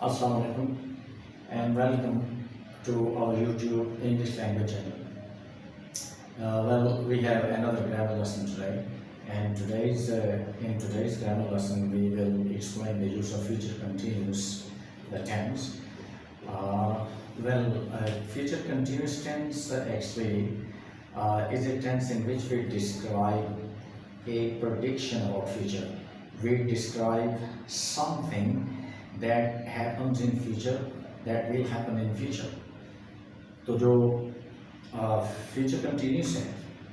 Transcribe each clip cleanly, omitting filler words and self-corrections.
Assalamu alaikum and welcome to our YouTube English language channel. We have another grammar lesson today, and in today's grammar lesson we will explain the use of future continuous, the tense. Future continuous tense actually is a tense in which we describe a prediction about future. We describe something that happens in future, that will happen in future. तो जो future continuous है,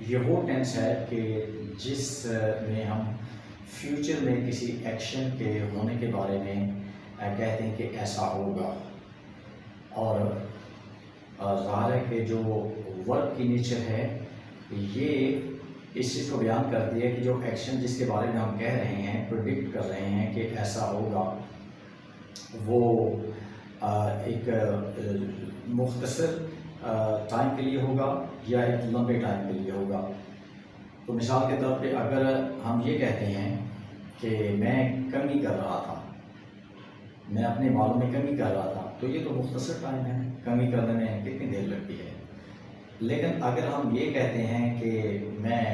ये वो tense है कि जिसमें हम future में किसी एक्शन के होने के बारे में कहते हैं कि ऐसा होगा। और ज़ाहिर है कि जो वर्ब की नेचर है ये इस चीज़ को बयान करती है कि जो एक्शन जिसके बारे में हम कह रहे हैं, प्रिडिक्ट कर रहे हैं कि ऐसा होगा, वो एक मुख्तसर टाइम के लिए होगा या एक लंबे टाइम के लिए होगा। तो मिसाल के तौर पे अगर हम ये कहते हैं कि मैं कमी कर रहा था, मैं अपने बालों में कमी कर रहा था, तो ये तो मुख्तसर टाइम है, कमी करने में कितनी देर लगती है। लेकिन अगर हम ये कहते हैं कि मैं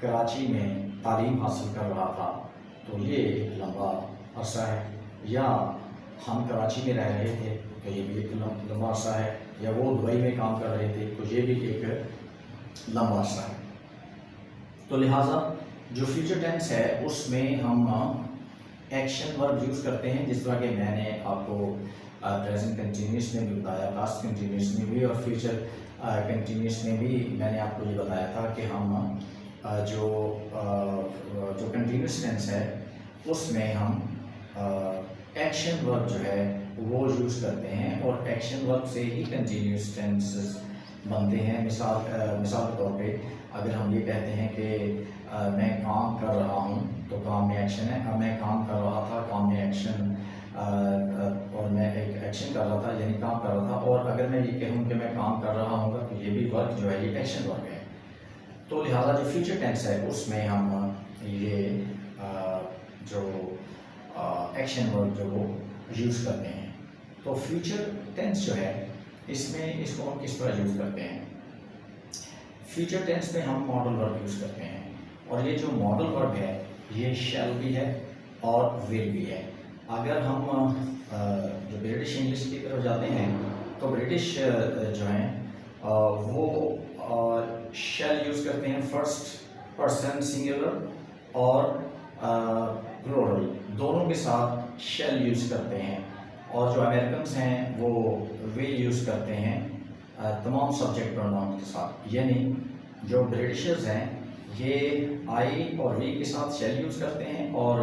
कराची में तालीम हासिल कर रहा था, तो ये एक लंबा अरसा है। या हम कराची में रह रहे थे, तो ये भी एक लंबा अरसा है। या वो दुबई में काम कर रहे थे, तो ये भी एक लंबा अरसा है। तो लिहाजा जो फ्यूचर टेंस है उसमें हम एक्शन वर्ब यूज़ करते हैं, जिस तरह के मैंने आपको प्रेजेंट कंटिन्यूस में भी बताया, पास्ट कंटिन्यूस में भी और फ्यूचर कंटिन्यूस में भी मैंने आपको ये बताया था कि हम जो कंटिन्यूस टेंस है उसमें हम एक्शन वर्ब जो है वो यूज़ करते हैं, और एक्शन वर्ब से ही कंटिन्यूस टेंसेस बनते हैं। मिसाल के तौर पे अगर हम ये कहते हैं कि मैं काम कर रहा हूँ, तो काम में एक्शन है। अब मैं काम कर रहा था, काम में एक्शन, और मैं एक एक्शन कर रहा था यानी काम कर रहा था। और अगर मैं ये कहूँ कि मैं काम कर रहा हूँ, तो ये भी वर्ब जो है ये एक्शन वर्ब है। तो लिहाजा जो फ्यूचर टेंस है उसमें हम ये जो एक्शन वर्ब जो वो यूज़ करते हैं। तो फ्यूचर टेंस जो है इसमें इसको हम किस तरह यूज़ करते हैं। फ्यूचर टेंस में हम मॉडल वर्ब यूज़ करते हैं, और ये जो मॉडल वर्ब है ये शैल भी है और विल भी है। अगर हम जो ब्रिटिश इंग्लिश की तरफ जाते हैं, तो ब्रिटिश जो हैं वो शैल यूज़ करते हैं फर्स्ट पर्सन सिंगुलर और प्लूरल दोनों के साथ शैल यूज़ करते हैं। और जो अमेरिकन्स हैं वो विल यूज़ करते हैं तमाम सब्जेक्ट प्रोनाउन के साथ। यानी जो ब्रिटिशर्स हैं ये आई और वी के साथ शैल यूज़ करते हैं, और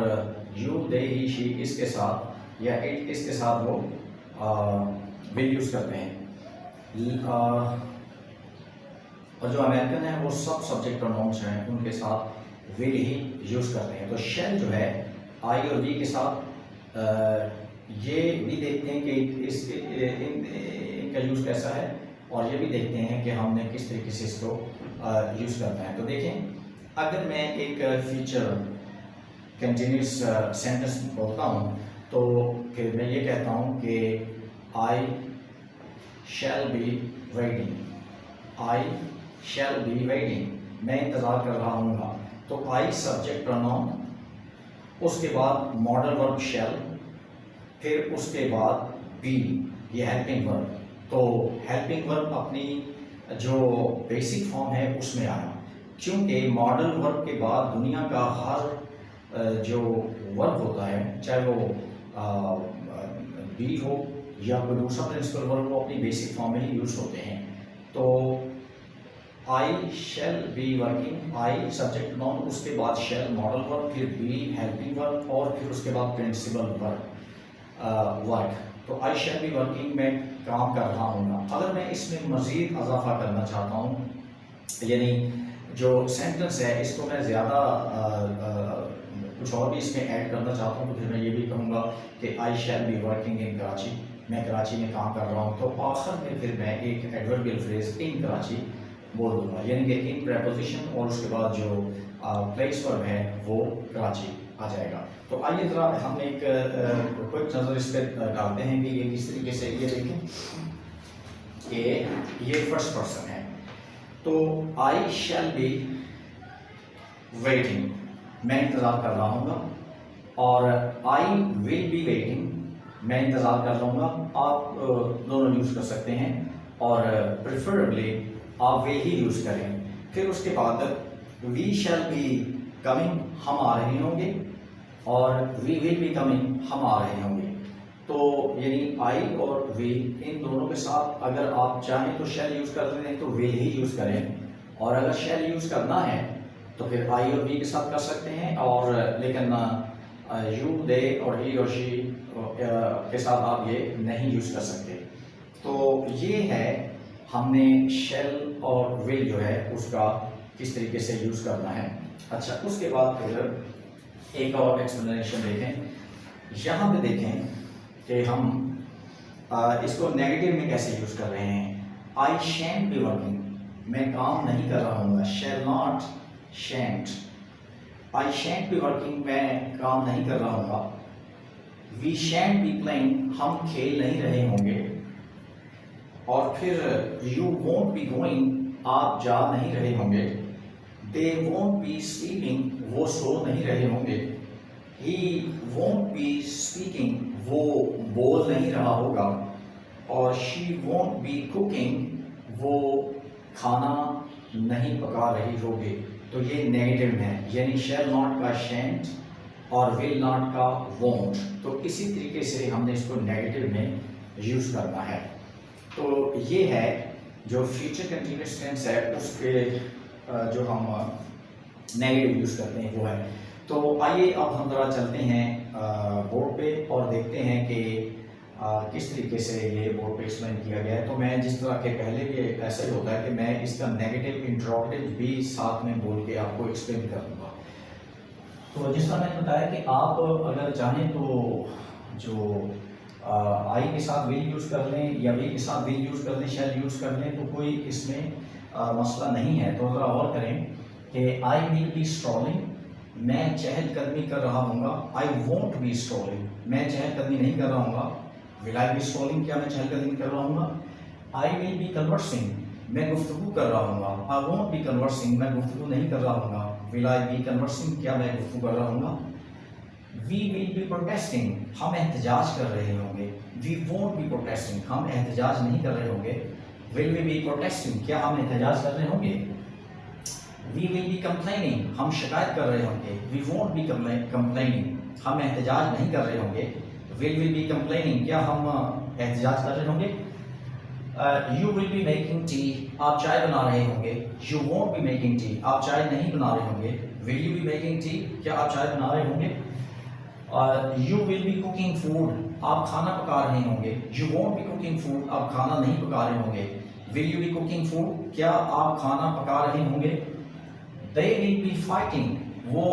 यू, दे, ही, शी इसके साथ या इट इसके साथ वो विल यूज़ करते हैं। और जो अमेरिकन हैं वो सब सब्जेक्ट प्रोनाउंस हैं उनके साथ विल ही यूज़ करते हैं। तो शैल जो है आई और वी के साथ ये भी देखते हैं कि इनका यूज़ कैसा है, और ये भी देखते हैं कि हमने किस तरीके से इसको यूज़ करना है। तो देखें, अगर मैं एक फ्यूचर कंटिन्यूस सेंटेंस बोलता हूँ, तो फिर मैं ये कहता हूँ कि I shall be waiting, I shall be waiting, मैं इंतज़ार कर रहा हूँ। तो आई सब्जेक्ट प्रोनाउन, उसके बाद मॉडल वर्ब शैल, फिर उसके बाद बी, ये हेल्पिंग वर्ब। तो हेल्पिंग वर्ब अपनी जो बेसिक फॉर्म है उसमें आना, क्योंकि मॉडल वर्ब के बाद दुनिया का हर जो वर्ब होता है, चाहे वो बी हो या कोई दूसरा प्रिंसिपल वर्ब, वो अपनी बेसिक फॉर्म में ही यूज़ होते हैं। तो I shall be working, I subject noun, उसके बाद शैल मॉडल वर्ब, फिर बी हेल्पिंग वर्ब, और फिर उसके बाद प्रिंसिपल वर्ब वर्क। तो आई शैल बी वर्किंग, मैं काम कर रहा हूँ। अगर मैं इसमें मज़ीद इजाफा करना चाहता हूँ, यानी जो सेंटेंस है इसको मैं ज़्यादा कुछ और भी इसमें ऐड करना चाहता हूँ, तो फिर मैं ये भी कहूँगा कि I shall be working in Karachi, मैं कराची में काम कर रहा हूँ। तो आखिर में फिर मैं एक एडवर्बियल फ्रेज इन कराची बोल दूँगा, यानी कि इन प्रेपोजिशन और उसके बाद जो प्लेस वर्ब है वो कराची आ जाएगा। तो आइए ज़रा हम एक क्विक नज़र इस पर डालते हैं कि ये किस तरीके से, ये देखें कि ये फर्स्ट पर्सन है। तो आई शैल बी वेटिंग, मैं इंतज़ार कर रहा हूँ, और आई विल बी वेटिंग, मैं इंतज़ार कर लूँगा। आप दोनों यूज़ कर सकते हैं, और प्रेफरेबली आप विल ही यूज़ करें। फिर उसके बाद वी शैल बी कमिंग, हम आ रहे होंगे, और वी विल बी कमिंग, हम आ रहे होंगे। तो यानी आई और वी, इन दोनों के साथ अगर आप चाहें तो शैल यूज़ कर लें, तो विल ही यूज़ करें, और अगर शैल यूज़ करना है तो फिर आई और वी के साथ कर सकते हैं, और लेकिन यू, दे और ही और शी के साथ आप ये नहीं यूज़ कर सकते। तो ये है हमने शैल और विल जो है उसका किस तरीके से यूज़ करना है। अच्छा, उसके बाद फिर एक और एक्सप्लेनेशन देखें। यहाँ पे देखें कि हम इसको नेगेटिव में कैसे यूज़ कर रहे हैं। आई शैंट बी वर्किंग, मैं काम नहीं कर रहा हूँ। Shall not, shan't. I shan't be working, मैं काम नहीं कर रहा हूँ। वी शैंट बी प्लेइंग, हम खेल नहीं रहे होंगे। और फिर यू वोंट बी गोइंग, आप जा नहीं रहे होंगे। दे वोंट बी स्लीपिंग, वो सो नहीं रहे होंगे। ही वोंट बी स्पीकिंग, वो बोल नहीं रहा होगा। और शी वोंट बी कुकिंग, वो खाना नहीं पका रही होगी। तो ये नेगेटिव है, यानी शैल नॉट का शैंट और विल नॉट का वोंट। तो इसी तरीके से हमने इसको नेगेटिव में यूज़ करना है। तो ये है जो फ्यूचर कंटिन्यूअस टेंस है, उसके जो हम नेगेटिव यूज़ करते हैं वो है। तो आइए अब हम ज़रा चलते हैं बोर्ड पे और देखते हैं कि किस तरीके से ये बोर्ड पे एक्सप्लेन किया गया है। तो मैं जिस तरह के पहले भी ऐसा ही होता है कि मैं इसका नेगेटिव इंट्रोगेटिव भी साथ में बोल के आपको एक्सप्लेन कर दूँगा। तो जिस तरह मैंने बताया कि आप अगर चाहें तो जो आई के साथ विल यूज़ कर लें या वी के साथ विल यूज़ कर लें, शैल यूज़ कर लें, तो कोई इसमें मसला नहीं है। तो ज़रा और करें कि आई विल बी स्ट्रॉलिंग, मैं चहलकदमी कर रहा हूँगा। आई वोंट बी स्ट्रॉलिंग, मैं चहलकदमी नहीं कर रहा हूँगा। विल आई बी स्ट्रॉलिंग, क्या मैं चहलकदमी कर रहा हूँगा। आई विल बी कन्वर्सिंग, मैं गुफ्तगू कर रहा हूँगा। आई वोंट बी कन्वर्सिंग, मैं गुफ्तगू नहीं कर रहा हूँगा। विल आई बी कन्वर्सिंग, क्या मैं गुफ्तगू कर रहा हूँगा। वी विल बी प्रोटेस्टिंग, हम एहतजाज कर रहे होंगे। वी वोंट बी प्रोटेस्टिंग, हम एहतजाज नहीं कर रहे होंगे। विल वी बी प्रोटेस्टिंग, क्या हम एहतजाज कर रहे होंगे। वी विल बी कंप्लेनिंग, हम शिकायत कर रहे होंगे। वी वोंट बी कंप्लेनिंग, हम एहतजाज नहीं कर रहे होंगे। विल वी बी कंप्लेनिंग, क्या हम एहतजाज कर रहे होंगे। You will be making tea, आप चाय बना रहे होंगे। You won't be making tea, आप चाय नहीं बना रहे होंगे। Will you be making tea, क्या आप चाय बना रहे होंगे। You will be cooking food, आप खाना पका रहे होंगे। You won't be cooking food, आप खाना नहीं पका रहे होंगे। Will you be cooking food, क्या आप खाना पका रहे होंगे। दे विल बी फाइटिंग, वो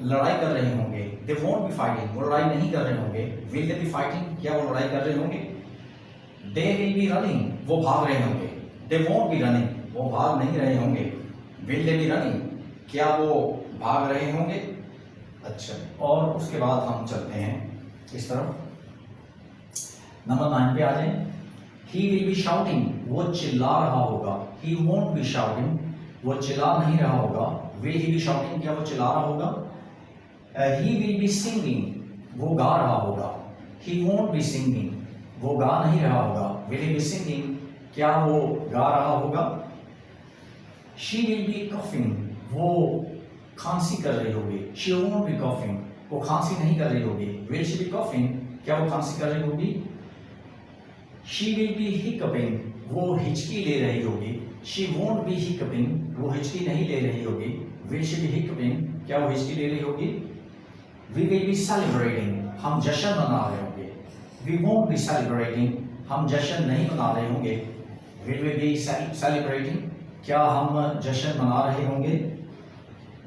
लड़ाई कर रहे होंगे। दे वोंट बी फाइटिंग, वो लड़ाई नहीं कर रहे होंगे। विल दे बी फाइटिंग, क्या वो लड़ाई कर रहे होंगे। दे विल बी रनिंग, वो भाग रहे होंगे। दे वोंट बी रनिंग, वो भाग नहीं रहे होंगे। विल दे बी रनिंग, क्या वो भाग रहे होंगे। अच्छा, और उसके बाद हम चलते हैं इस तरफ। नंबर 9 पे आ जाए। ही विल बी शाउटिंग, वो चिल्ला रहा होगा। ही वोंट बी शाउटिंग, वो चिल्ला नहीं रहा होगा। विल ही बी शाउटिंग, क्या वो चिल्ला रहा होगा। ही विल बी सिंगिंग, वो गा रहा होगा। ही वोंट बी सिंगिंग, वो गा नहीं रहा होगा। विल ही बी सिंगिंग, क्या वो गा रहा होगा। शी विल बी कफिंग, वो खांसी कर रही होगी। शी वोंट बी कफिंग, वो खांसी नहीं कर रही होगी। विल शी बी कफिंग, क्या वो खांसी कर रही होगी। शी विल बी हिकअपिंग, वो हिचकी ले रही होगी। शी वोंट बी हिकअपिंग, वो हिचकी नहीं ले रही होगी। विल शी बी हिकअपिंग, क्या वो हिचकी ले रही होगी। वी विल बी सेलिब्रेटिंग, हम जश्न मना रहे होंगे। वी वोंट बी सेलिब्रेटिंग, हम जश्न नहीं मना रहे होंगे। विल वी बी सेलिब्रेटिंग, क्या हम जश्न मना रहे होंगे।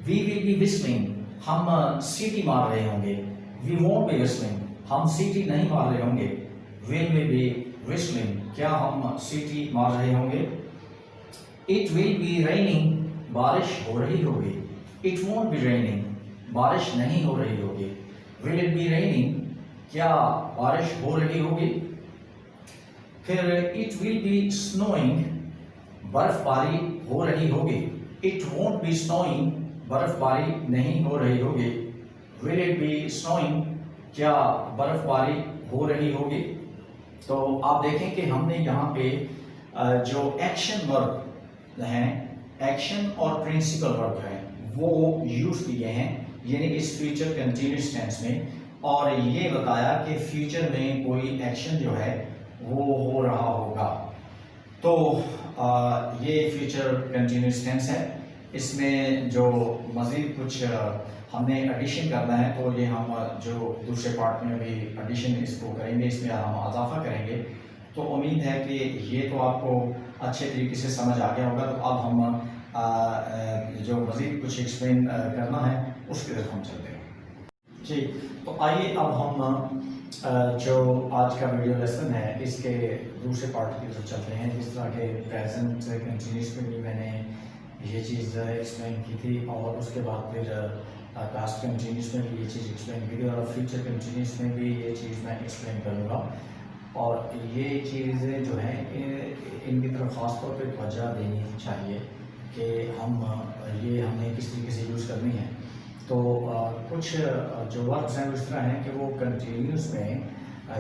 वी विल बी विस्लिंग, हम सीटी मार रहे होंगे। वी वोंट बी विस्लिंग, हम सीटी नहीं मार रहे होंगे। विल वी बी विस्लिंग, क्या हम सीटी मार रहे होंगे। इट विल बी रेनिंग, बारिश हो रही होगी। इट वोंट बी रेनिंग, बारिश नहीं हो रही होगी। विल इट बी रेनिंग, क्या बारिश हो रही होगी। फिर इट विल बी स्नोइंग, बर्फबारी हो रही होगी। इट वोंट बी स्नोइंग, बर्फबारी नहीं हो रही होगी। विल इट बी स्नोइंग, क्या बर्फबारी हो रही होगी। तो आप देखें कि हमने यहाँ पे जो एक्शन वर्ब हैं, एक्शन और प्रिंसिपल वर्ब हैं, वो यूज किए हैं, यानी इस फ्यूचर कंटिन्यूअस टेंस में, और ये बताया कि फ्यूचर में कोई एक्शन जो है वो हो रहा होगा। तो ये फ्यूचर कंटिन्यूअस टेंस है। इसमें जो मज़ीद कुछ हमने एडिशन करना है, तो ये हम जो दूसरे पार्ट में भी एडिशन इसको करेंगे, इसमें हम इजाफा करेंगे। तो उम्मीद है कि ये तो आपको अच्छे तरीके से समझ आ गया होगा। तो अब हम जो मज़ीद कुछ एक्सप्लेन करना है उसकी तरफ हम चलते हैं। जी, तो आइए अब हम जो आज का वीडियो लेसन है इसके दूसरे पार्ट की तरफ चलते हैं। जिस तरह के प्रेजेंट कंटिन्यूअस में भी मैंने ये चीज़ एक्सप्लेन की थी, और उसके बाद फिर पास्ट कंटिन्यूअस में भी ये चीज़ एक्सप्लेन की थी, और फ्यूचर कंटिन्यूअस में भी ये चीज़ मैं एक्सप्लेन करूँगा। और ये चीज़ें जो हैं इनकी तरफ ख़ास तौर पे तवज्जो देनी चाहिए कि ये हमने किस तरीके से यूज़ करनी है। तो कुछ जो वर्ब्स हैं इस तरह हैं कि वो कंटिन्यूस में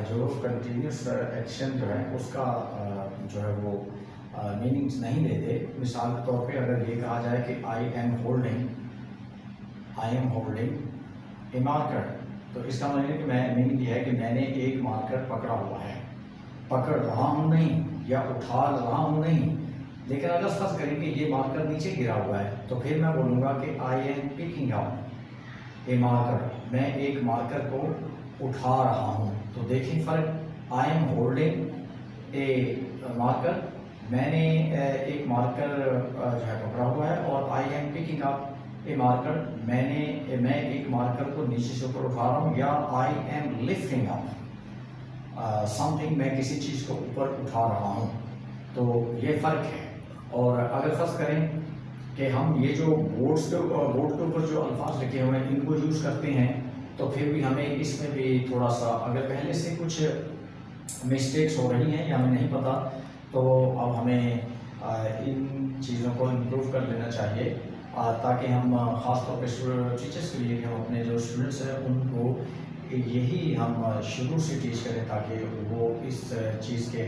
जो कंटिन्यूस एक्शन जो है उसका जो है वो मीनिंग्स नहीं देते। मिसाल के तौर पे अगर ये कहा जाए कि I am holding A marker, तो इसका मतलब कि मैं मीनिंग ये है कि मैंने एक मार्कर पकड़ा हुआ है, पकड़ रहा हूँ नहीं, या उठा रहा हूँ नहीं। लेकिन अगर फर्ज करें कि ये मार्कर नीचे गिरा हुआ है, तो फिर मैं बोलूँगा कि I am picking up A marker, मैं एक मार्कर को उठा रहा हूँ। तो देखिए फ़र्क, I am holding A marker, मैंने एक मार्कर जो है पकड़ा हुआ है, और I am picking up A marker, मैं एक मार्कर को नीचे से ऊपर उठा रहा हूँ, या I am lifting up something, मैं किसी चीज़ को ऊपर उठा रहा हूँ। तो ये फ़र्क है। और अगर फर्ज करें कि हम ये जो बोर्ड के ऊपर जो अल्फाज लिखे हुए हैं इनको यूज़ करते हैं, तो फिर भी हमें इसमें भी थोड़ा सा, अगर पहले से कुछ मिस्टेक्स हो रही हैं या हमें नहीं पता, तो अब हमें इन चीज़ों को इम्प्रूव कर लेना चाहिए, ताकि हम ख़ास तौर पे टीचर्स के लिए हम अपने जो स्टूडेंट्स हैं उनको यही हम शुरू से टीच करें, ताकि वो इस चीज़ के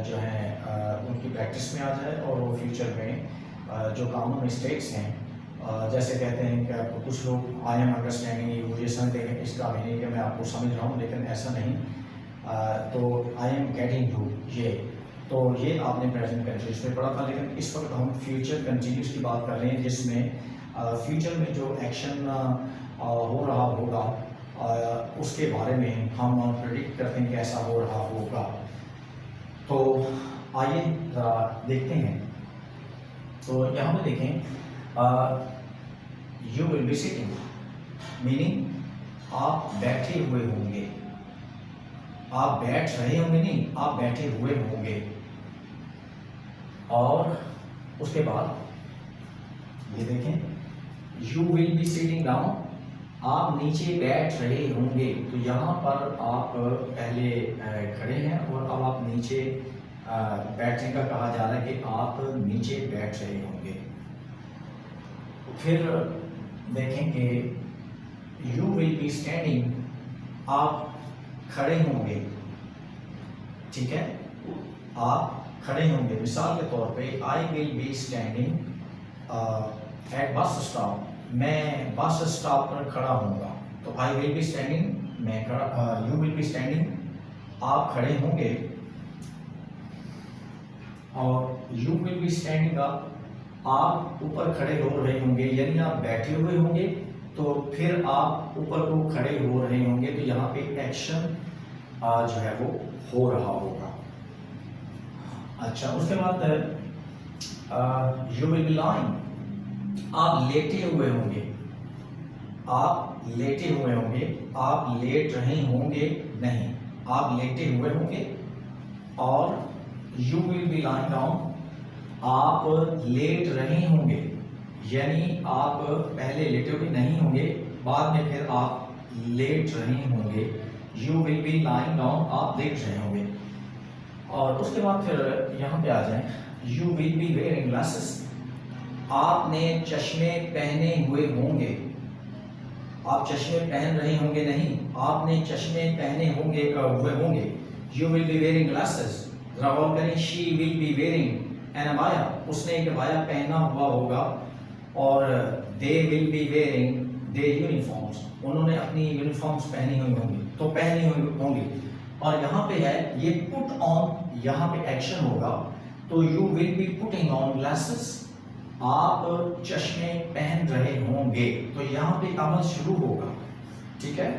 जो हैं उनकी प्रैक्टिस में आ जाए, और वो फ्यूचर में जो कॉमन मिस्टेक्स हैं, जैसे कहते हैं कि कुछ लोग आई एम अंडरस्टैंडिंग, मुझे समझ देंगे, इसका मीनिंग कि मैं आपको समझ रहा हूँ, लेकिन ऐसा नहीं। तो आई एम गेटिंग यू, तो ये आपने प्रेजेंट कंटिन्यूअस में पढ़ा था, लेकिन इस वक्त हम फ्यूचर कंटिन्यूअस की बात कर रहे हैं, जिसमें फ्यूचर में जो एक्शन हो रहा होगा उसके बारे में हम प्रेडिक्ट करते हैं कि ऐसा हो रहा होगा। तो आइए ज़रा देखते हैं। तो यहाँ पे देखें, you will be sitting, meaning आप बैठे हुए होंगे, आप बैठ रहे होंगे नहीं, आप बैठे हुए होंगे। और उसके बाद ये देखें, you will be sitting down, आप नीचे बैठ रहे होंगे। तो यहाँ पर आप पहले खड़े हैं, और अब आप नीचे बैठने का कहा जा रहा है कि आप नीचे बैठ रहे होंगे। फिर देखें कि यू विल बी स्टैंडिंग, आप खड़े होंगे, ठीक है, आप खड़े होंगे। मिसाल के तौर पे आई will be standing at bus stop, मैं बस स्टॉप पर खड़ा होऊंगा। तो आई विल बी स्टैंडिंग, मैं खड़ा, यू विल बी स्टैंडिंग, आप खड़े होंगे, और you will be standing up, आप ऊपर खड़े हो रहे होंगे, यानी आप बैठे हुए होंगे, तो फिर आप ऊपर को खड़े हो रहे होंगे। तो यहाँ पे एक्शन जो है वो हो रहा होगा। अच्छा, उसके बाद यू विल बी लाइंग, आप लेटे हुए होंगे, आप लेटे हुए होंगे, आप लेट रहे होंगे नहीं, आप लेटे हुए होंगे। और you will B lying down, आप लेट रहे होंगे, यानी आप पहले लेटे हुए नहीं होंगे, बाद में फिर आप लेट रहे होंगे, you will B lying down, आप लेट रहे होंगे। और उसके बाद फिर यहाँ पे आ जाएं, you will be wearing glasses, आपने चश्मे पहने हुए होंगे। आप चश्मे पहन रहे होंगे नहीं, आपने चश्मे पहने हुए होंगे। You will be wearing glasses, जरा गौर करें, she will be wearing an abaya, उसने एक अबाया पहना हुआ होगा। और they will be wearing their uniforms, उन्होंने अपनी यूनिफॉर्म्स पहनी हुई होंगी, तो पहनी हुई होंगी। और यहाँ पे है ये पुट ऑन, यहाँ पे एक्शन होगा, तो you will be putting on glasses, आप चश्मे पहन रहे होंगे, तो यहाँ पे अमल शुरू होगा, ठीक है।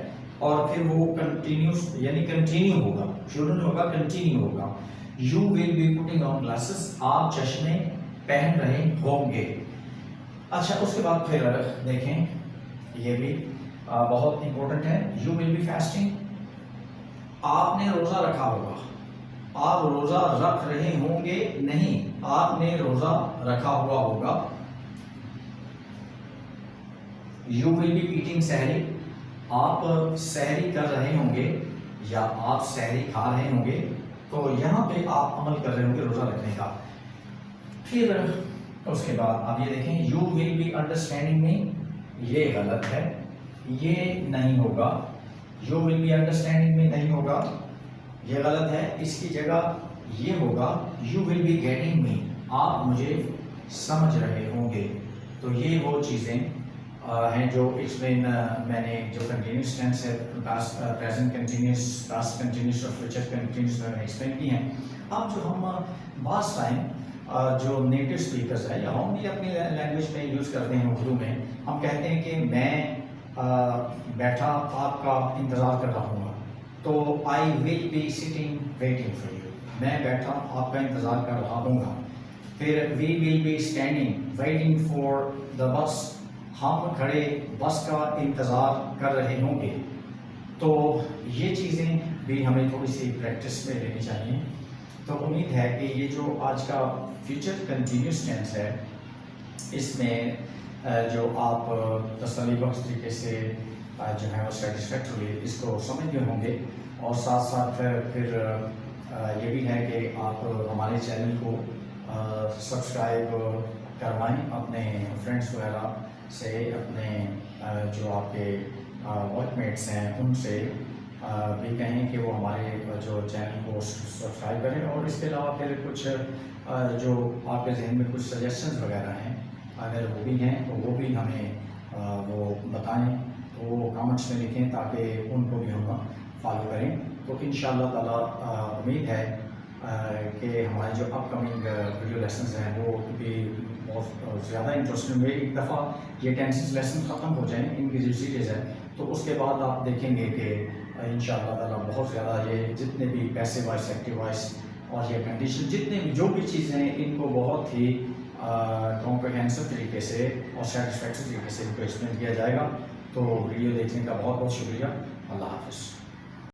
और फिर वो कंटिन्यूस यानी कंटिन्यू होगा, शुरू नहीं होगा, कंटिन्यू होगा। You will be putting on glasses, आप चश्मे पहन रहे होंगे। अच्छा, उसके बाद फिर देखें, ये भी बहुत इंपॉर्टेंट है, यू विल बी फास्टिंग, आपने रोजा रखा होगा। आप रोजा रख रहे होंगे नहीं, आपने रोजा रखा हुआ होगा। यू विल बी ईटिंग सहरी, आप सहरी कर रहे होंगे या आप सहरी खा रहे होंगे, तो यहाँ पे आप अमल कर रहे होंगे रोजा रखने का। फिर उसके बाद आप ये देखें, यू विल बी अंडरस्टैंडिंग में, ये गलत है, ये नहीं होगा। यू विल बी अंडरस्टैंडिंग में नहीं होगा, ये गलत है। इसकी जगह ये होगा, you will be getting me, आप मुझे समझ रहे होंगे। तो ये वो चीज़ें हैं जो इसमें मैंने जो कंटिन्यूस टेंस है, past present continuous, past continuous और फ्यूचर कंटिन्यूस मैंने एक्सप्लेन की हैं। अब जो हम बास टाइम जो नेटिव स्पीकर्स हैं या हम भी अपनी लैंग्वेज में यूज़ करते हैं उर्दू में, हम कहते हैं कि मैं बैठा आपका इंतज़ार कर रहा हूँ, तो I will be sitting waiting for you, मैं बैठा आपका इंतज़ार कर रहा हूँ। फिर we will be standing waiting for the bus, हम खड़े बस का इंतज़ार कर रहे होंगे। तो ये चीज़ें भी हमें थोड़ी सी प्रैक्टिस में लेनी चाहिए। तो उम्मीद है कि ये जो आज का फ्यूचर कंटिन्यूस टेंस है, इसमें जो आप तसल्ली बख्श तरीके से जो है वो सेटिस्फैक्टरी इसको समझ गए होंगे। और साथ साथ फिर ये भी है कि आप हमारे चैनल को सब्सक्राइब करवाएं, अपने फ्रेंड्स वगैरह से, अपने जो आपके वर्कमेट्स हैं उनसे भी कहें कि वो हमारे जो चैनल को सब्सक्राइब करें। और इसके अलावा फिर कुछ जो आपके जहन में कुछ सजेशंस वगैरह हैं, अगर वो भी हैं तो वो भी हमें वो बताएं, तो वो कमेंट्स में लिखें ताकि उनको भी हम फॉलो करें। तो इंशाअल्लाह ताला उम्मीद है कि हमारे जो अपकमिंग वीडियो लेसन्स हैं वो भी बहुत ज़्यादा इंटरेस्टिंग होंगे। एक दफ़ा ये टेंसेस लेसन ख़त्म हो जाएं, इनकी जो सीरीज़ है, तो उसके बाद आप देखेंगे कि इंशाअल्लाह ताला बहुत ज़्यादा ये जितने भी पैसिव वॉइस, एक्टिव वॉइस और ये कंडीशन, जितने भी जो भी चीज़ें हैं, इनको बहुत ही कॉम्प्रिहेंसिव तरीके से और सेटिस्फैक्टरी तरीके से इनको एक्सप्लेन किया जाएगा। तो वीडियो देखने का बहुत बहुत शुक्रिया। अल्लाह हाफ़िज़।